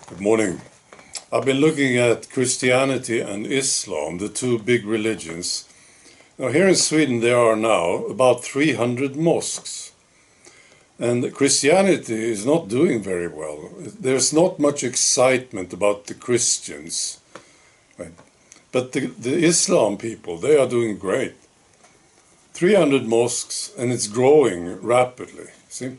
Good morning. I've been looking at Christianity and Islam, the two big religions. Now, here in Sweden there are now about 300 mosques. And Christianity is not doing very well. There's not much excitement about the Christians. Right? But the Islam people, they are doing great. 300 mosques, and it's growing rapidly. See?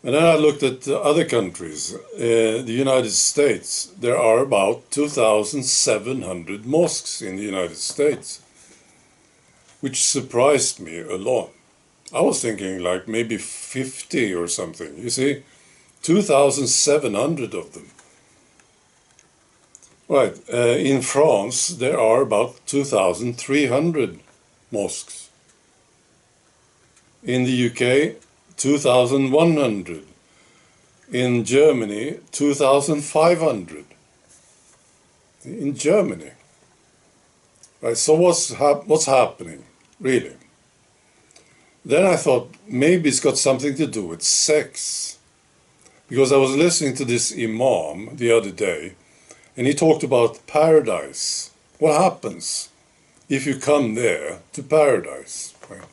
And then I looked at other countries. The United States, there are about 2,700 mosques in the United States, which surprised me a lot. I was thinking like maybe 50 or something. You see, 2,700 of them. Right, in France, there are about 2,300 mosques. In the UK, 2,100. In Germany, 2,500. In Germany. Right, so what's happening, really? Then I thought maybe it's got something to do with sex. Because I was listening to this imam the other day, and he talked about paradise. What happens if you come there to paradise? Right?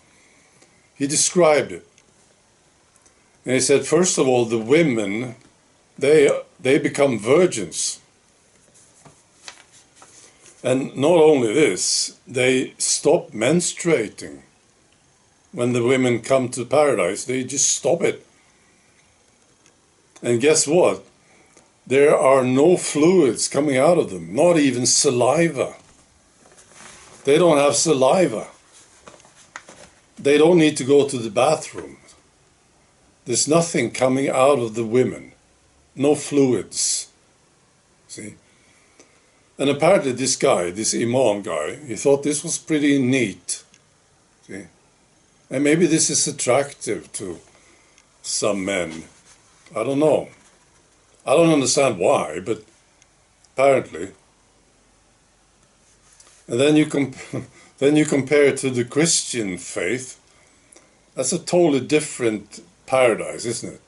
He described it. And he said, first of all, the women, they become virgins. And not only this, they stop menstruating. When the women come to paradise, they just stop it. And guess what? There are no fluids coming out of them, not even saliva. They don't have saliva. They don't need to go to the bathroom. There's nothing coming out of the women. No fluids. See? And apparently this guy, this imam guy, he thought this was pretty neat. See? And maybe this is attractive to some men. I don't know. I don't understand why, but apparently. And then you compare it to the Christian faith. That's a totally different paradise, isn't it?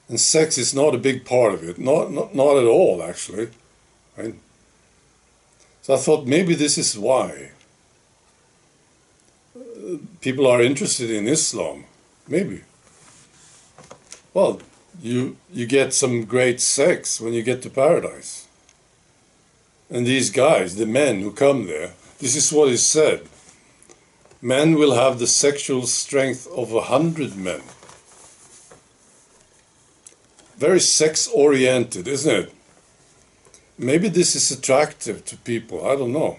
And sex is not a big part of it. Not at all, actually. Right? So I thought maybe this is why people are interested in Islam. Maybe. Well, you get some great sex when you get to paradise. And these guys, the men who come there, this is what is said. Men will have the sexual strength of 100 men. Very sex-oriented, isn't it? Maybe this is attractive to people, I don't know.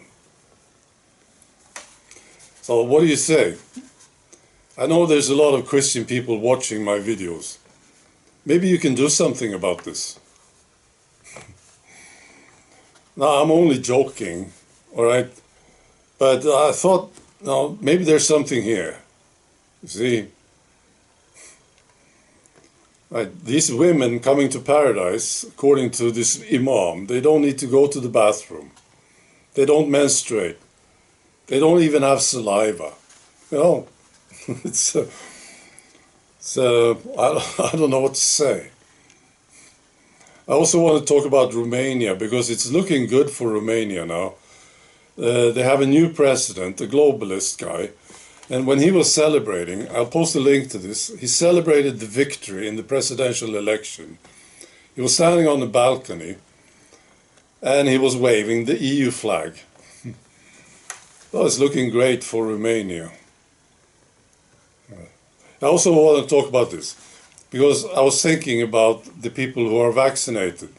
So what do you say? I know there's a lot of Christian people watching my videos. Maybe you can do something about this. Now, I'm only joking, all right? But I thought, no, maybe there's something here. You see? Right, these women coming to paradise, according to this imam, they don't need to go to the bathroom. They don't menstruate. They don't even have saliva. You know, I don't know what to say. I also want to talk about Romania, because it's looking good for Romania now. They have a new president, a globalist guy, and when he was celebrating, I'll post a link to this, he celebrated the victory in the presidential election. He was standing on the balcony, and he was waving the EU flag. Well, it's looking great for Romania. I also want to talk about this, because I was thinking about the people who are vaccinated.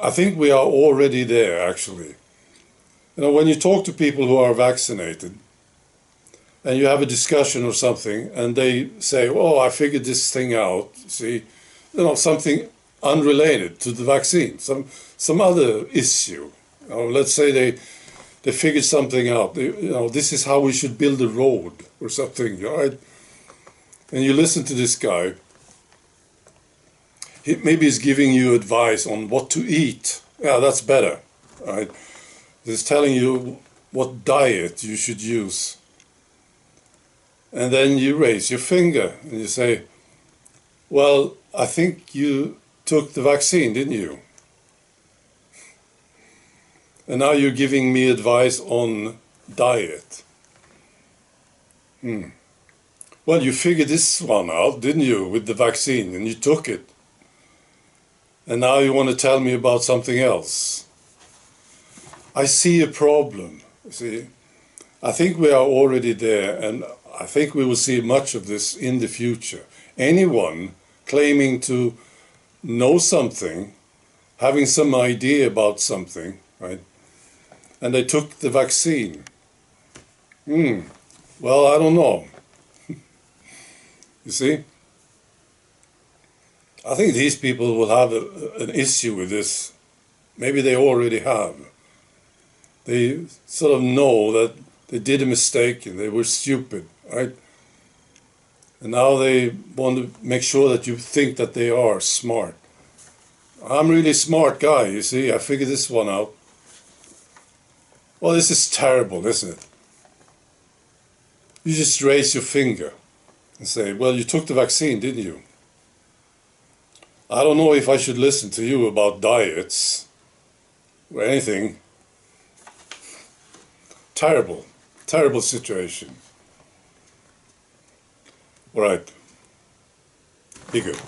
I think we are already there, actually. You know, when you talk to people who are vaccinated, and you have a discussion or something, and they say, oh, I figured this thing out, see, you know, something unrelated to the vaccine, some other issue. You know, let's say they figured something out. You know, this is how we should build a road or something, right? And you listen to this guy. Maybe he's giving you advice on what to eat. Yeah, that's better, right? He's telling you what diet you should use. And then you raise your finger and you say, Well, I think you took the vaccine, didn't you? And now you're giving me advice on diet. Well, you figured this one out, didn't you, with the vaccine, and you took it. And now you want to tell me about something else. I see a problem, you see. I think we are already there, and I think we will see much of this in the future. Anyone claiming to know something, having some idea about something, right? And they took the vaccine. Well, I don't know. You see? I think these people will have an issue with this. Maybe they already have. They sort of know that they did a mistake and they were stupid, right? And now they want to make sure that you think that they are smart. I'm a really smart guy, you see. I figured this one out. Well, this is terrible, isn't it? You just raise your finger and say, well, you took the vaccine, didn't you? I don't know if I should listen to you about diets or anything. Terrible, terrible situation. All right, be good.